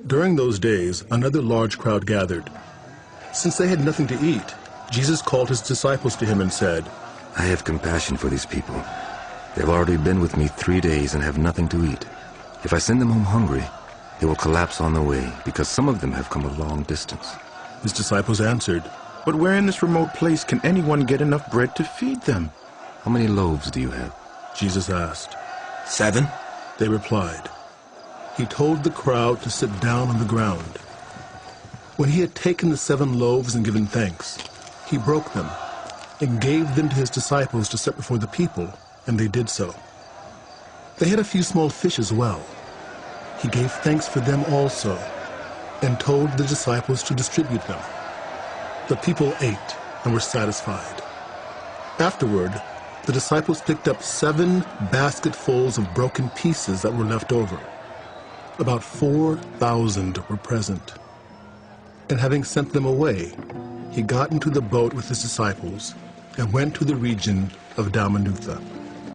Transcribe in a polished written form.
During those days, another large crowd gathered. Since they had nothing to eat, Jesus called his disciples to him and said, I have compassion for these people. They've already been with me 3 days and have nothing to eat. If I send them home hungry, they will collapse on the way because some of them have come a long distance. His disciples answered, But where in this remote place can anyone get enough bread to feed them? How many loaves do you have? Jesus asked. 7. They replied. He told the crowd to sit down on the ground. When he had taken the 7 loaves and given thanks, he broke them and gave them to his disciples to set before the people, and they did so. They had a few small fish as well. He gave thanks for them also, and told the disciples to distribute them. The people ate and were satisfied. Afterward, the disciples picked up 7 basketfuls of broken pieces that were left over. About 4,000 were present. And having sent them away, he got into the boat with his disciples and went to the region of Dalmanutha.